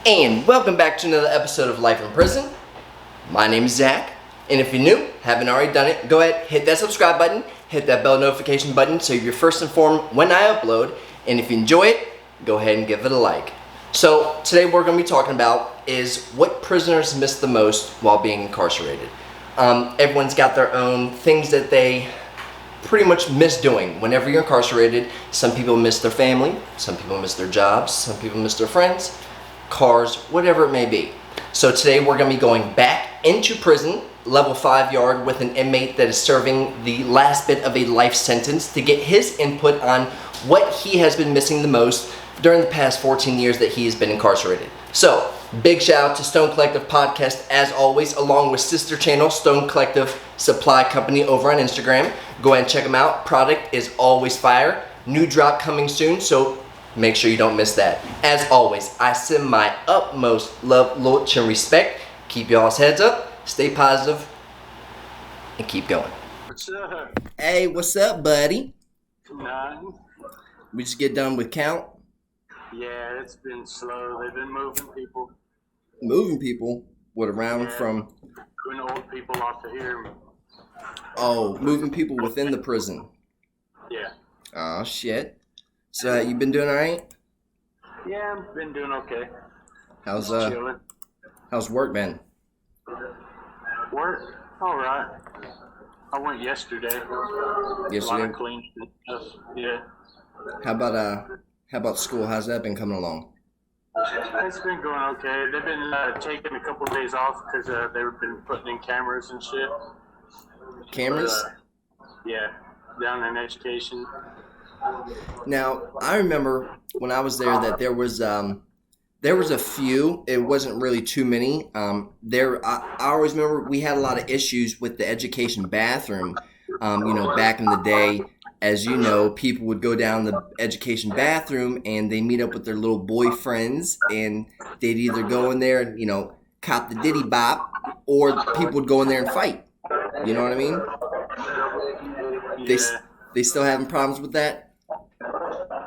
And welcome back to another episode of Life in Prison. My name is Zach, and if you're new, haven't already done it, go ahead, hit that subscribe button, hit that bell notification button so you're first informed when I upload, and if you enjoy it, go ahead and give it a like. So today what we're going to be talking about is what prisoners miss the most while being incarcerated. Everyone's got their own things that they pretty much miss doing whenever you're incarcerated. Some people miss their family, some people miss their jobs, some people miss their friends, cars, whatever it may be. So today we're going to be going back into prison, level 5 yard, with an inmate that is serving the last bit of a life sentence to get his input on what he has been missing the most during the past 14 years that he has been incarcerated. So big shout out to Stone Collective Podcast as always, along with sister channel Stone Collective Supply Company over on Instagram. Go ahead and check them out. Product is always fire. New drop coming soon, so make sure you don't miss that. As always, I send my utmost love, loyalty, and respect. Keep y'all's heads up, stay positive, and keep going. What's up? Hey, what's up, buddy? None. We just get done with count. Yeah, it's been slow. They've been moving people. Moving people? What, around from? Moving old people off of here. Oh, moving people within the prison. Yeah. Oh, shit. So, you been doing all right? Yeah, I've been doing okay. How's chilling. How's work been? Work? All right. I went yesterday. A lot of cleaning and stuff. Yeah. How about school? How's that been coming along? It's been going okay. They've been taking a couple of days off because they've been putting in cameras and shit. Cameras? Yeah, down in education. Now, I remember when I was there that there was a few. It wasn't really too many. I always remember we had a lot of issues with the education bathroom. Back in the day, as you know, people would go down the education bathroom and they meet up with their little boyfriends, and they'd either go in there and cop the diddy bop, or people would go in there and fight. You know what I mean? Yeah. They still having problems with that?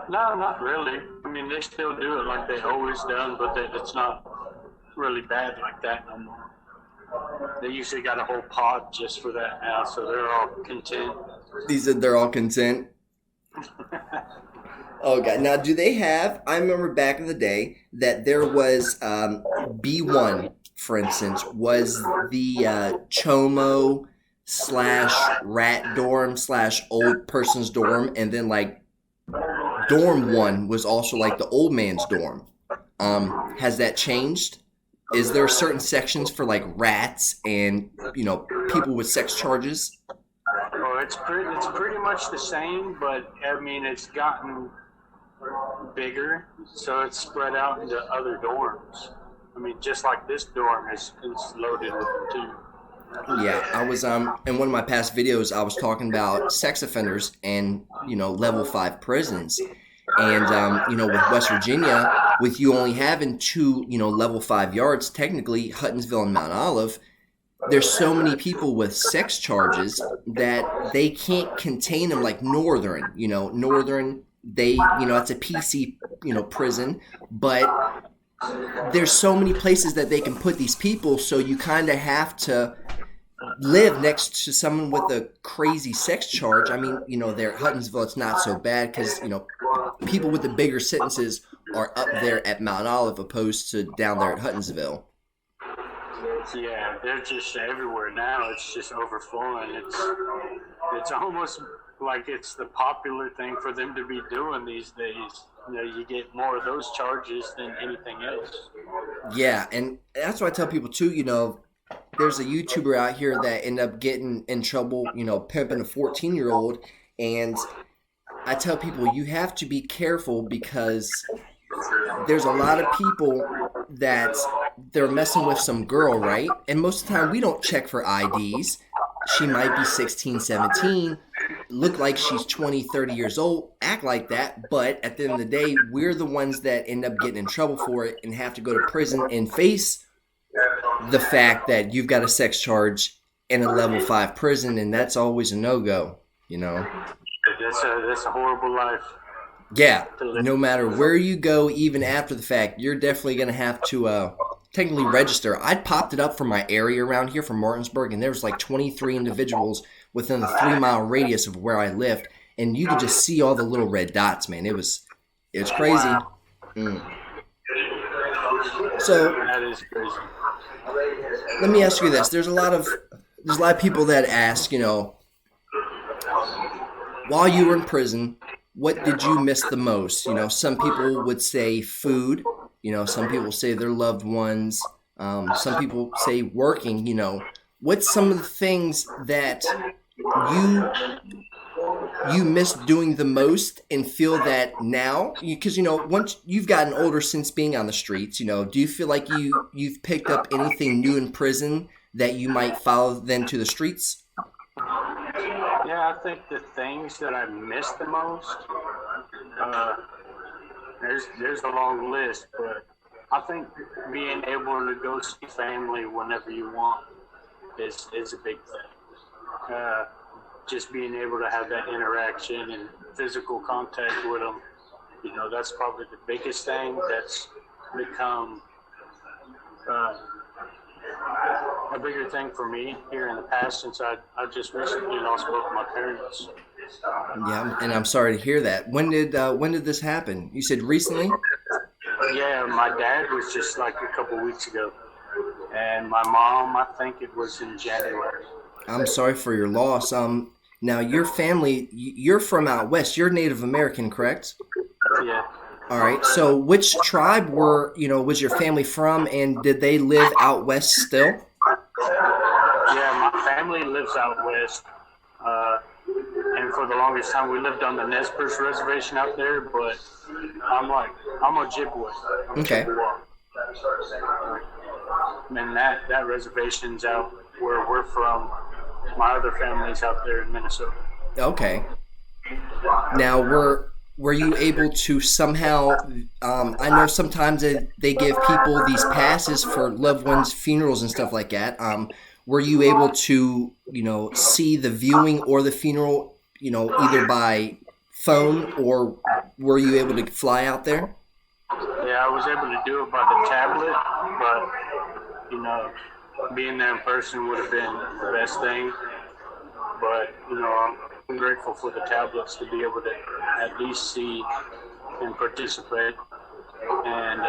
No, not really. I mean, they still do it like they always done, but it's not really bad like that no more. They usually got a whole pod just for that now, so they're all content. He said they're all content. Oh, God. Now, do they have... I remember back in the day that there was B1, for instance, was the Chomo / rat dorm / old person's dorm, and then, dorm 1 was also like the old man's dorm. Has that changed? Is there certain sections for rats and people with sex charges? Well, it's pretty much the same, but I mean it's gotten bigger, so it's spread out into other dorms. I mean, just like this dorm is loaded with them too. Yeah, I was in one of my past videos I was talking about sex offenders and level 5 prisons. And with West Virginia, with you only having 2 level 5 yards, technically Huttonsville and Mount Olive, there's so many people with sex charges that they can't contain them like Northern. Northern, they it's a PC prison, but there's so many places that they can put these people, so you kind of have to live next to someone with a crazy sex charge. I mean, there at Huttonsville, it's not so bad because, people with the bigger sentences are up there at Mount Olive opposed to down there at Huttonsville. Yeah, they're just everywhere now. It's just overflowing. It's almost like it's the popular thing for them to be doing these days. You get more of those charges than anything else. Yeah, and that's why I tell people too, there's a YouTuber out here that ended up getting in trouble, pimping a 14-year-old, and I tell people you have to be careful because there's a lot of people that they're messing with some girl, right? And most of the time we don't check for IDs. She might be 16, 17, look like she's 20, 30 years old, act like that, but at the end of the day, we're the ones that end up getting in trouble for it and have to go to prison and face the fact that you've got a sex charge in a level 5 prison, and that's always a no-go, That's a horrible life. Yeah, to live. no matter where you go, even after the fact, you're definitely going to have to technically register. I'd popped it up for my area around here from Martinsburg, and there was like 23 individuals within a 3-mile radius of where I lived, and you could just see all the little red dots, man. It was crazy. Wow. Mm. So That is crazy. let me ask you this: there's a lot of people that ask, while you were in prison, what did you miss the most? Some people would say food. Some people say their loved ones. Some people say working. What's some of the things that you miss doing the most and feel that now? Because once you've gotten older since being on the streets, do you feel like you've picked up anything new in prison that you might follow then to the streets? Yeah, I think the things that I miss the most, there's a long list, but I think being able to go see family whenever you want is a big thing. Just being able to have that interaction and physical contact with them, that's probably the biggest thing that's become a bigger thing for me here in the past, since I just recently lost both of my parents. Yeah, and I'm sorry to hear that. When did this happen? You said recently? Yeah, my dad was just like a couple weeks ago, and my mom, I think it was in January. I'm sorry for your loss. Now your family, you're from out west. You're Native American, correct? Yeah. All right. So which tribe was your family from, and did they live out west still? Yeah, my family lives out west, and for the longest time we lived on the Nez Perce reservation out there. But I'm Ojibwe. I'm Okay. Chippewa. And that reservation's out where we're from. My other family's out there in Minnesota. Okay. Now were you able to somehow? I know sometimes they give people these passes for loved ones' funerals and stuff like that. Were you able to see the viewing or the funeral either by phone, or were you able to fly out there? Yeah, I was able to do it by the tablet, but being there in person would have been the best thing. But I'm grateful for the tablets to be able to at least see and participate. And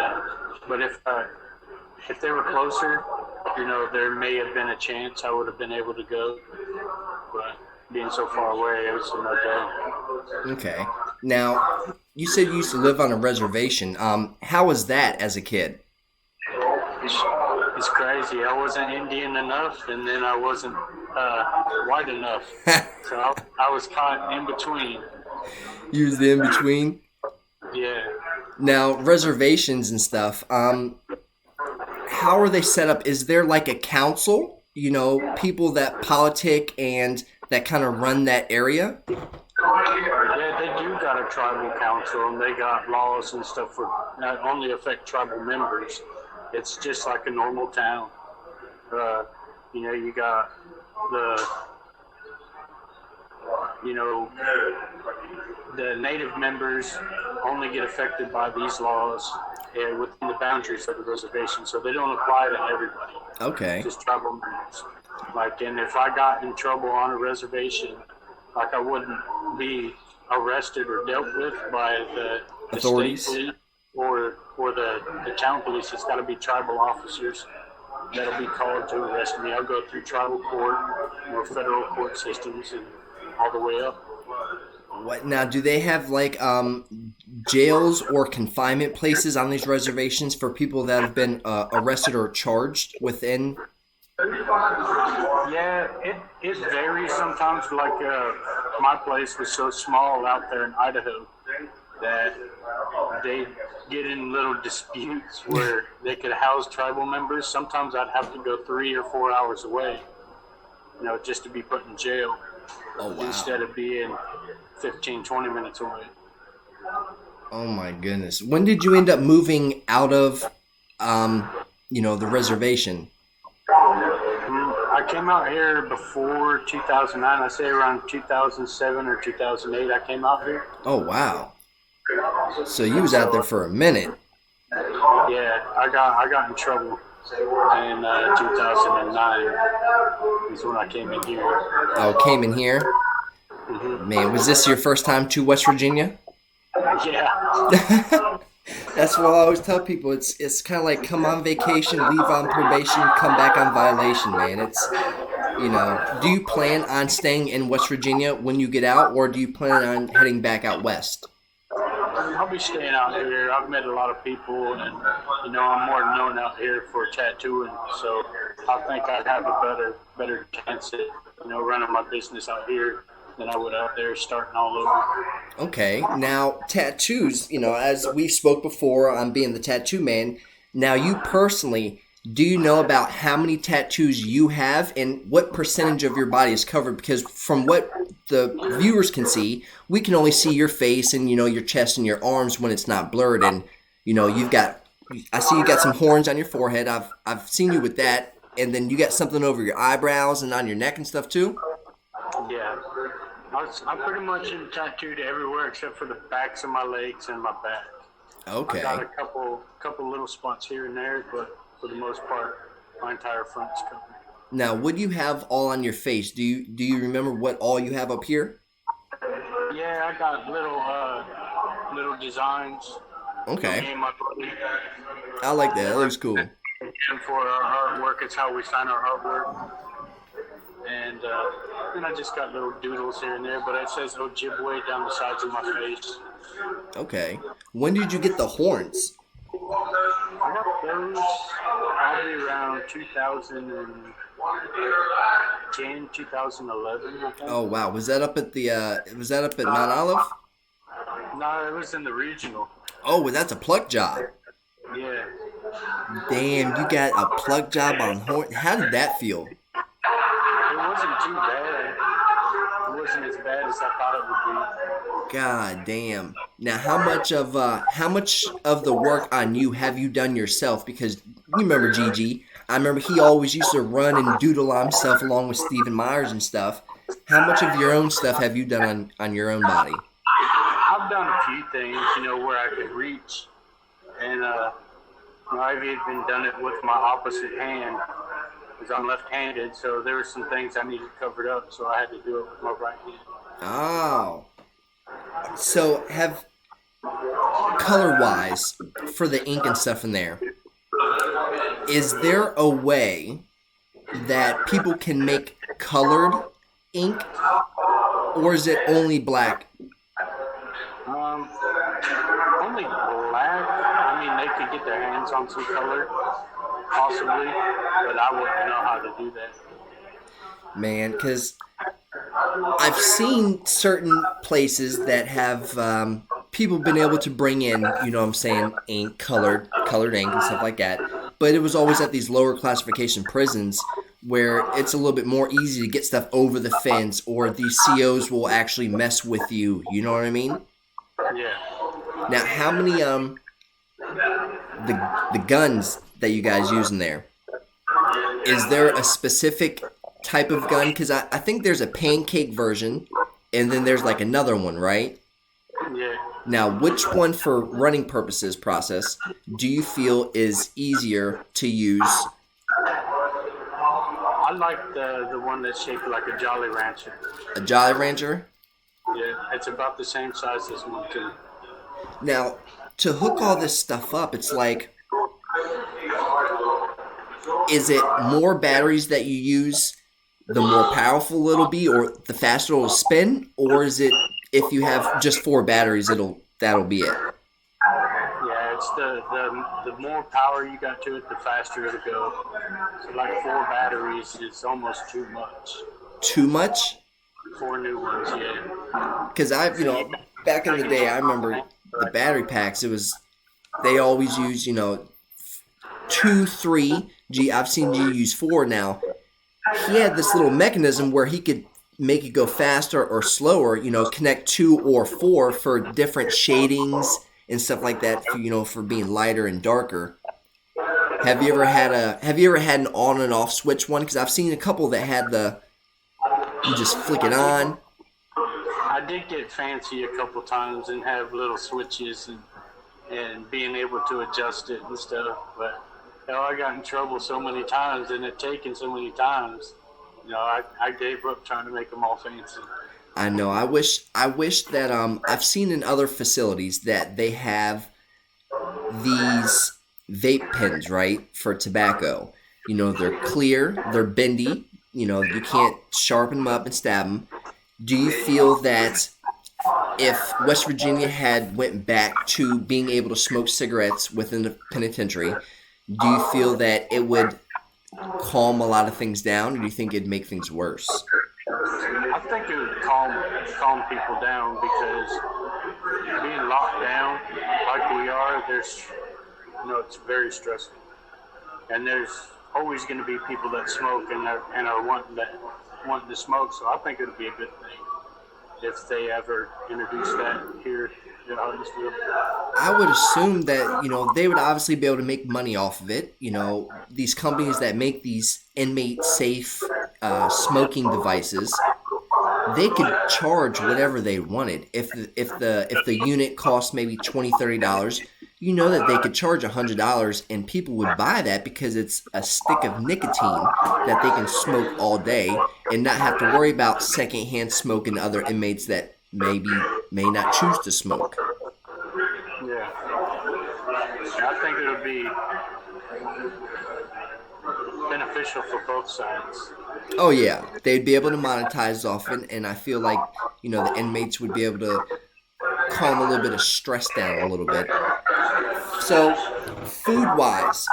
but if they were closer, there may have been a chance I would have been able to go. But being so far away, it was no go. Okay. Now, you said you used to live on a reservation. How was that as a kid? It's crazy. I wasn't Indian enough, and then I wasn't white enough. So I was caught in between. You was the in between? Yeah. Now, reservations and stuff, how are they set up? Is there like a council, people that politic and that kind of run that area? Yeah, they do got a tribal council, and they got laws and stuff for not only affect tribal members. It's just like a normal town. You got the native members only get affected by these laws within the boundaries of the reservation, so they don't apply to everybody. Okay. Just tribal members. And if I got in trouble on a reservation, I wouldn't be arrested or dealt with by the authorities, state police or the town police. It's got to be tribal officers that'll be called to arrest me. I'll go through tribal court or federal court systems and all the way up. What now? Do they have like jails or confinement places on these reservations for people that have been arrested or charged within? Yeah, it varies sometimes. My place was so small out there in Idaho that they get in little disputes where they could house tribal members. Sometimes I'd have to go 3 or 4 hours away, just to be put in jail. Oh, wow. Instead of being 15, 20 minutes away. Oh my goodness. When did you end up moving out of, the reservation? I came out here before 2009. I say around 2007 or 2008 I came out here. Oh, wow. So you was out there for a minute. Yeah, I got in trouble in 2009 is when I came in here. Oh, came in here. Hmm. Man, was this your first time to West Virginia? Yeah. That's what I always tell people. It's kind of like come on vacation, leave on probation, come back on violation, man. Do you plan on staying in West Virginia when you get out, or do you plan on heading back out west? I'll be staying out here. I've met a lot of people, and I'm more known out here for tattooing. So I think I'd have a better chance at running my business out here than I would out there starting all over. Okay, now tattoos, as we spoke before on being the tattoo man, now you personally, do you know about how many tattoos you have and what percentage of your body is covered? Because from what the viewers can see, we can only see your face and, your chest and your arms when it's not blurred. And, I see you got some horns on your forehead. I've seen you with that. And then you got something over your eyebrows and on your neck and stuff too? Yeah. I'm pretty much tattooed everywhere except for the backs of my legs and my back. Okay. I got a couple little spots here and there, but for the most part, my entire front is covered. Now, what do you have all on your face? Do you remember what all you have up here? Yeah, I got little designs. Okay. Me and my buddy. I like that. That looks cool. And for our artwork, it's how we sign our artwork. And then I just got little doodles here and there, but it says Ojibwe down the sides of my face. Okay. When did you get the horns? I got those probably around 2010, 2011, I think. Oh wow, was that up at Mount Olive? No, it was in the regional. Oh, well, that's a pluck job. Yeah. Damn, you got a pluck job on horn. How did that feel? It wasn't too bad. It wasn't as bad as I thought it would be. God damn. Now, how much of the work on you have you done yourself? Because you remember Gigi. I remember he always used to run and doodle on himself along with Stephen Myers and stuff. How much of your own stuff have you done on your own body? I've done a few things, where I could reach. And I've even done it with my opposite hand, because I'm left-handed, so there were some things I needed covered up, so I had to do it with my right hand. Oh. So have, color-wise, for the ink and stuff in there, is there a way that people can make colored ink, or is it only black? Only black. I mean, they could get their hands on some color, possibly, but I wouldn't know how to do that. Man, because I've seen certain places that have people been able to bring in, ink, colored ink and stuff like that. But it was always at these lower classification prisons where it's a little bit more easy to get stuff over the fence, or these COs will actually mess with you. You know what I mean? Yeah. Now, how many the guns that you guys use in there? Is there a specific type of gun? Because I think there's a pancake version, and then there's like another one, right? Yeah. Now, which one for running purposes process do you feel is easier to use? I like the one that's shaped like a Jolly Rancher. A Jolly Rancher? Yeah, it's about the same size as one too. Now, to hook all this stuff up, it's like, is it more batteries that you use, the more powerful it'll be, or the faster it'll spin? Or is it, if you have just 4 batteries, that'll be it? Yeah, it's the more power you got to it, the faster it'll go. So like 4 batteries is almost too much. Too much? 4 new ones, yeah. Because back in the day, I remember the battery packs, they always use, 2, 3. I've seen you use 4 now. He had this little mechanism where he could make it go faster or slower, connect 2 or 4 for different shadings and stuff like that, for being lighter and darker. Have you ever had an on and off switch one? Because I've seen a couple that had you just flick it on. I did get fancy a couple times and have little switches and being able to adjust it and stuff. But I got in trouble so many times and it taken so many times. I gave up trying to make them all fancy. I know. I wish that I've seen in other facilities that they have these vape pens, right, for tobacco. They're clear, they're bendy. You can't sharpen them up and stab them. Do you feel that if West Virginia had went back to being able to smoke cigarettes within the penitentiary, do you feel that it would calm a lot of things down, or do you think it'd make things worse? I think it would calm people down, because being locked down like we are, it's very stressful, and there's always going to be people that smoke and are wanting to smoke. So I think it would be a good thing if they ever introduce that here in Huntsville. I would assume that, they would obviously be able to make money off of it. These companies that make these inmate safe smoking devices, they could charge whatever they wanted. If the unit costs maybe $20-$30, that they could charge $100 and people would buy that because it's a stick of nicotine that they can smoke all day and not have to worry about secondhand smoke and other inmates that may not choose to smoke. Yeah. I think it would be beneficial for both sides. Oh yeah, they'd be able to monetize off it, and I feel like the inmates would be able to calm a little bit of stress down a little bit. So, food-wise,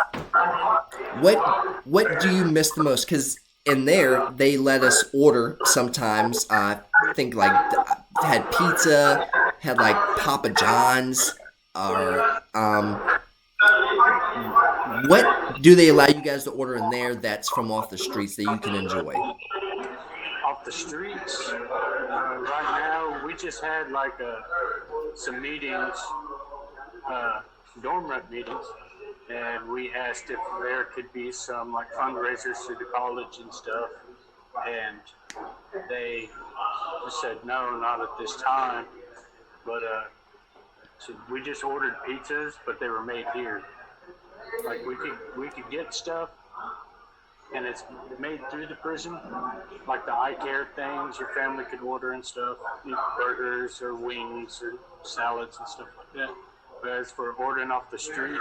what do you miss the most? Because in there they let us order sometimes. I think had pizza, had Papa John's, or what do they allow you guys to order in there that's from off the streets that you can enjoy? Off the streets, right now we just had some meetings, dorm rep meetings, and we asked if there could be some fundraisers through the college and stuff, and they said no, not at this time. But so we just ordered pizzas, but they were made here. We could get stuff, and it's made through the prison, like the eye care things your family could order and stuff, burgers or wings or salads and stuff like that. But as for ordering off the streets,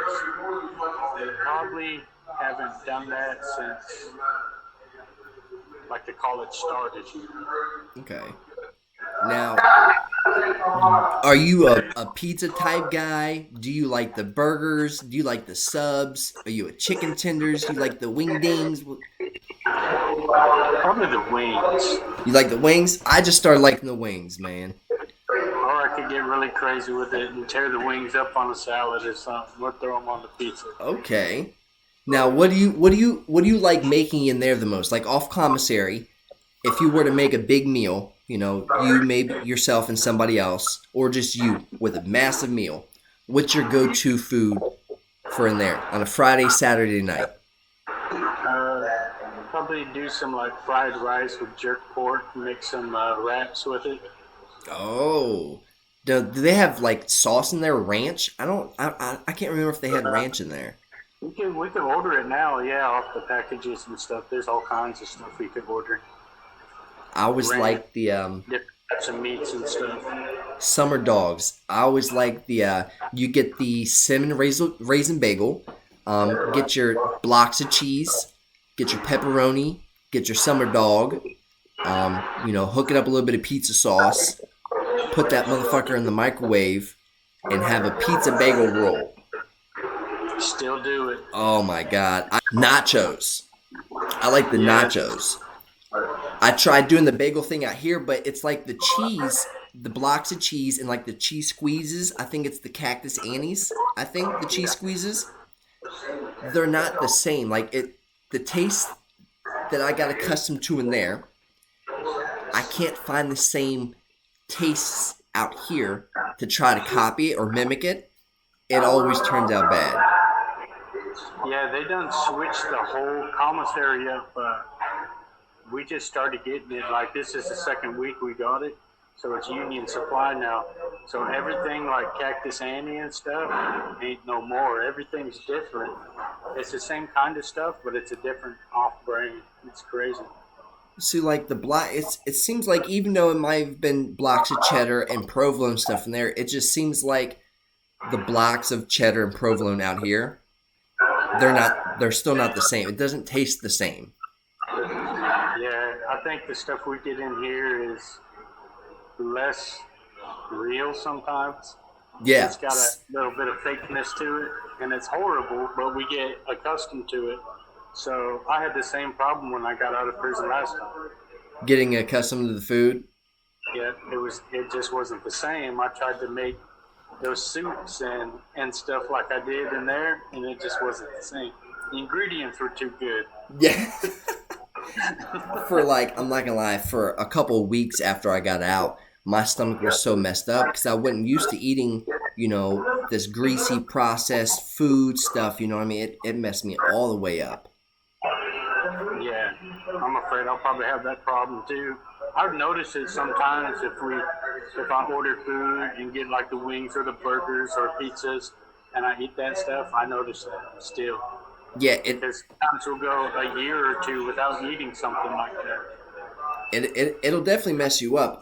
they probably haven't done that since the college started. Okay. Now, are you a pizza type guy? Do you like the burgers? Do you like the subs? Are you a chicken tenders? Do you like the wing dings? Probably the wings. You like the wings? I just started liking the wings, man. Or I could get really crazy with it and tear the wings up on a salad or something, or throw them on the pizza. Okay. Now, what do you like making in there the most? Like off Commissary, if you were to make a big meal, you maybe yourself and somebody else, or just you with a massive meal, what's your go-to food for in there on a Friday, Saturday night? Probably do some fried rice with jerk pork, mix some wraps with it. Oh, do they have sauce in there? Ranch? I can't remember if they had ranch in there. We can order it now, yeah, off the packages and stuff. There's all kinds of stuff we could order. I always like the different types of meats and stuff. Summer dogs. I always like the you get the cinnamon raisin bagel, get your blocks of cheese, get your pepperoni, get your summer dog, hook it up a little bit of pizza sauce, put that motherfucker in the microwave, and have a pizza bagel roll. Still do it. Oh my god. Nachos. I like the nachos. I tried doing the bagel thing out here, but it's the cheese, the blocks of cheese, and the cheese squeezes. I think it's the Cactus Annie's. I think the cheese squeezes. They're not the same. The taste that I got accustomed to in there, I can't find the same tastes out here to try to copy it or mimic it. It always turns out bad. Yeah, they done switched the whole commissary up. We just started getting it, this is the second week we got it. So it's Union Supply now. So everything like Cactus Annie and stuff ain't no more. Everything's different. It's the same kind of stuff, but it's a different off-brand. It's crazy. See, like the block, it seems like even though it might have been blocks of cheddar and provolone stuff in there, it just seems like the blocks of cheddar and provolone out here, they're still not the same. It doesn't taste the same. Yeah, I think the stuff we get in here is less real sometimes. Yeah. It's got a little bit of fakeness to it, and it's horrible, but we get accustomed to it. So I had the same problem when I got out of prison last time. Getting accustomed to the food. Yeah, it just wasn't the same. I tried to make those soups and stuff like I did in there, and it just wasn't the same. The ingredients were too good. Yeah. For like, I'm not gonna lie, for a couple of weeks after I got out, my stomach was so messed up because I wasn't used to eating, this greasy processed food stuff. You know what I mean? It messed me all the way up. Yeah, I'm afraid I'll probably have that problem too. I've noticed it sometimes if I order food and get like the wings or the burgers or pizzas and I eat that stuff, I notice that still. Yeah, Because sometimes we'll go a year or two without eating something like that. It'll definitely mess you up.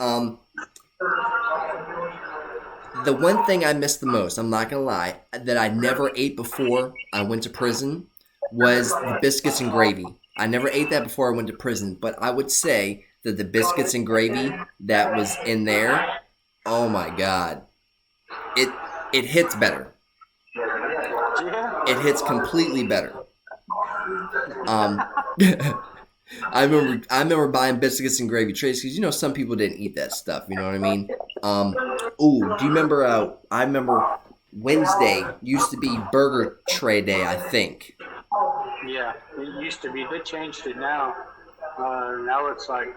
The one thing I miss the most, I'm not gonna lie, that I never ate before I went to prison was the biscuits and gravy. I never ate that before I went to prison, but I would say that the biscuits and gravy that was in there, oh my God, it hits better. It hits completely better. I remember buying biscuits and gravy trays because some people didn't eat that stuff. You know what I mean? Do you remember? I remember Wednesday used to be burger tray day. I think. Yeah, it used to be. They changed it now. Now it's like,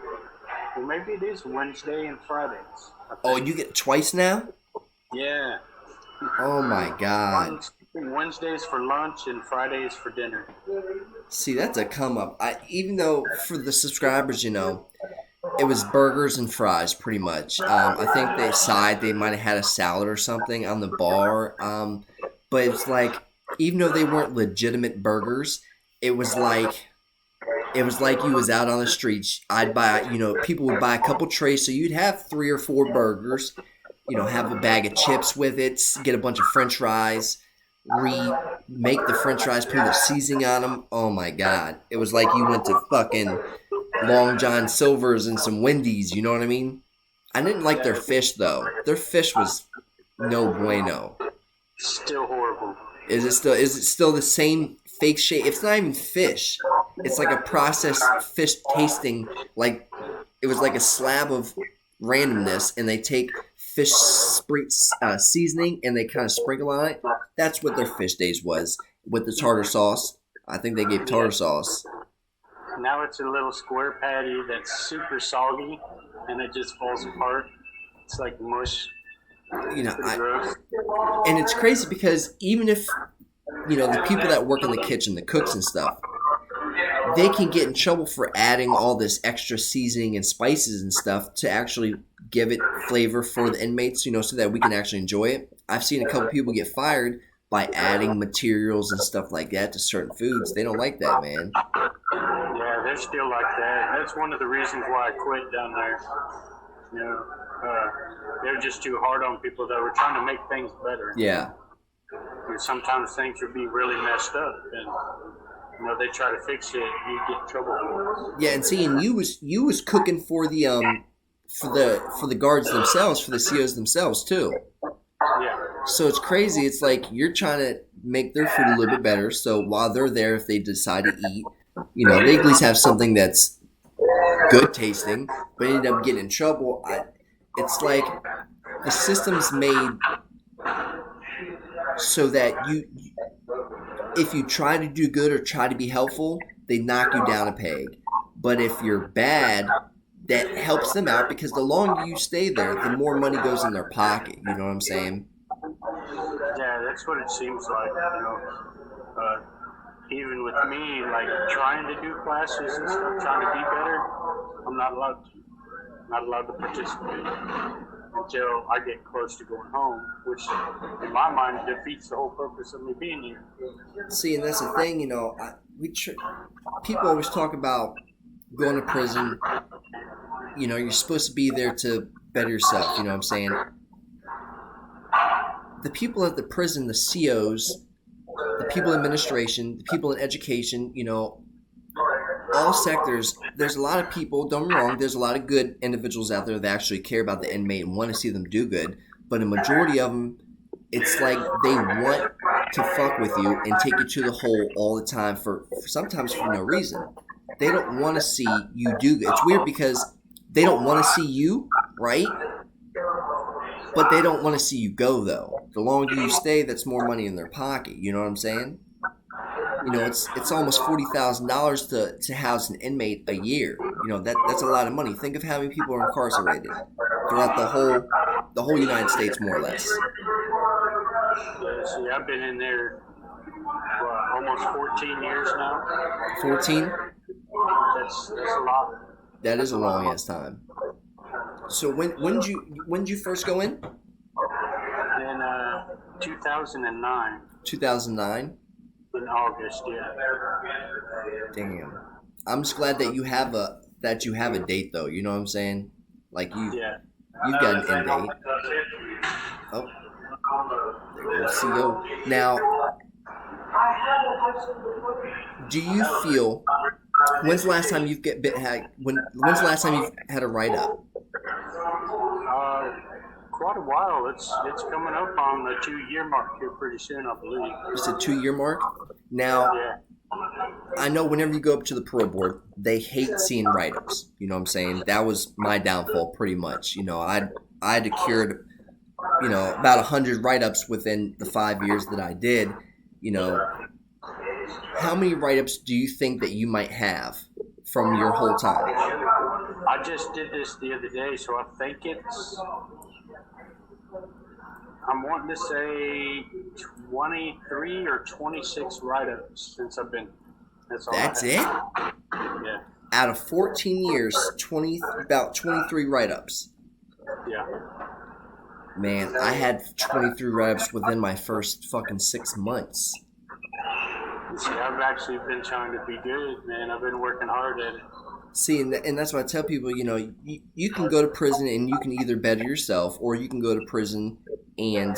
well, maybe it is Wednesday and Fridays. Oh, you get twice now? Yeah. Oh my God. Wednesdays for lunch and Fridays for dinner. See, that's a come up. Even though for the subscribers, it was burgers and fries pretty much. I think they might have had a salad or something on the bar. But it's like, even though they weren't legitimate burgers, it was like you was out on the streets. I'd buy, people would buy a couple trays, so you'd have 3 or 4 burgers, have a bag of chips with it, get a bunch of French fries, remake the French fries, put a seasoning on them. Oh my God. It was like you went to fucking Long John Silver's and some Wendy's, you know what I mean? I didn't like their fish though. Their fish was no bueno. Still horrible. Is it still the same fake shape? It's not even fish. It's like a processed fish tasting like it was like a slab of randomness, and they take fish seasoning and they kind of sprinkle on it. That's what their fish days was with the tartar sauce. I think they gave tartar sauce. Now it's a little square patty that's super soggy, and it just falls apart. It's like mush. And it's crazy because even if the people that work in the kitchen, the cooks and stuff, they can get in trouble for adding all this extra seasoning and spices and stuff to actually give it flavor for the inmates, so that we can actually enjoy it. I've seen a couple people get fired by adding materials and stuff like that to certain foods. They don't like that, man. Yeah, they're still like that. That's one of the reasons why I quit down there. They're just too hard on people that were trying to make things better. Yeah. And sometimes things would be really messed up, and they try to fix it, and you get in trouble for it. Yeah, and seeing you was cooking for the guards themselves, for the COs themselves too. Yeah. So it's crazy. It's like you're trying to make their food a little bit better. So while they're there, if they decide to eat, they at least have something that's good tasting, but end up getting in trouble. It's like the system's made so that if you try to do good or try to be helpful, they knock you down a peg. But if you're bad, that helps them out because the longer you stay there, the more money goes in their pocket. You know what I'm saying? Yeah, that's what it seems like. Even with me, like trying to do classes and stuff, trying to be better, I'm not allowed to. not allowed to participate until I get close to going home, which in my mind defeats the whole purpose of me being here. See, and that's the thing, people always talk about going to prison. You're supposed to be there to better yourself. You know what I'm saying? The people at the prison, the COs, the people in administration, the people in education, all sectors, there's a lot of people, don't get me wrong, there's a lot of good individuals out there that actually care about the inmate and want to see them do good, but a majority of them, it's like they want to fuck with you and take you to the hole all the time for sometimes for no reason. They don't want to see you do good. It's weird because they don't want to see you, right? But they don't want to see you go, though. The longer you stay, that's more money in their pocket. You know what I'm saying? It's almost $40,000 to house an inmate a year. That's a lot of money. Think of how many people are incarcerated throughout the whole United States, more or less. Yeah, see, I've been in there almost 14 years now. 14? That's a lot. That is a long ass time. So when did you first go in? In 2009. 2009. In August, yeah. Damn. I'm just glad that you have a date, though. You know what I'm saying? Like you've got an end date. Oh, there goes CO. Now, do you feel? When's the last time you've when's the last time you've had a write-up? Quite a while. It's coming up on the 2-year mark here pretty soon, I believe. It's a 2-year mark? Now, yeah. I know whenever you go up to the parole board, they hate seeing write-ups. You know what I'm saying? That was my downfall pretty much. I had accrued, about 100 write-ups within the 5 years that I did. How many write-ups do you think that you might have from your whole time? I just did this the other day, so I think I'm wanting to say 23 or 26 write-ups since I've been. That's it? Yeah. Out of 14 years, about 23 write-ups. Yeah. Man, I had 23 write-ups within my first fucking 6 months. See, I've actually been trying to be good, man. I've been working hard at it. See, and that's what I tell people, you can go to prison and you can either better yourself or you can go to prison and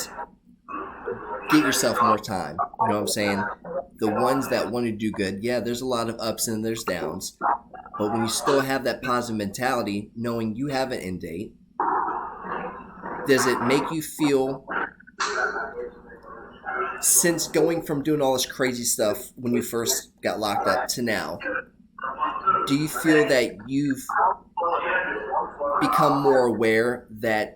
get yourself more time. You know what I'm saying? The ones that want to do good, yeah, there's a lot of ups and there's downs. But when you still have that positive mentality, knowing you have an end date, does it make you feel, since going from doing all this crazy stuff when you first got locked up to now, do you feel that you've become more aware that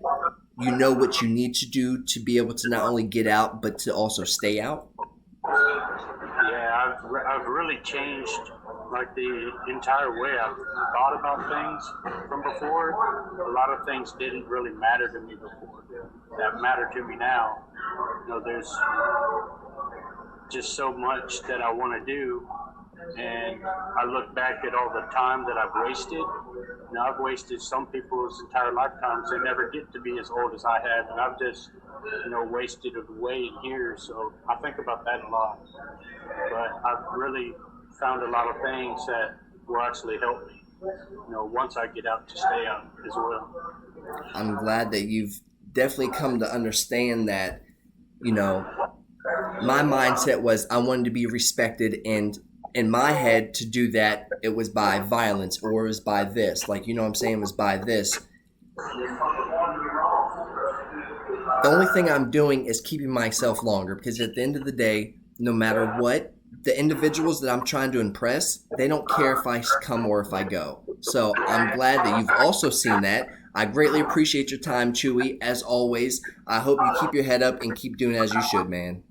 you know what you need to do to be able to not only get out, but to also stay out? Yeah, I've really changed, like, the entire way I've thought about things from before. A lot of things didn't really matter to me before that matter to me now. There's just so much that I want to do. And I look back at all the time that I've wasted. I've wasted some people's entire lifetimes. They never get to be as old as I have, and I've just, wasted it away in here. So I think about that a lot. But I've really found a lot of things that will actually help me, once I get out, to stay out as well. I'm glad that you've definitely come to understand that, my mindset was I wanted to be respected, and in my head, to do that, it was by violence, or it was by this. Like, it was by this. The only thing I'm doing is keeping myself longer, because at the end of the day, no matter what, the individuals that I'm trying to impress, they don't care if I come or if I go. So I'm glad that you've also seen that. I greatly appreciate your time, Chewy, as always. I hope you keep your head up and keep doing as you should, man.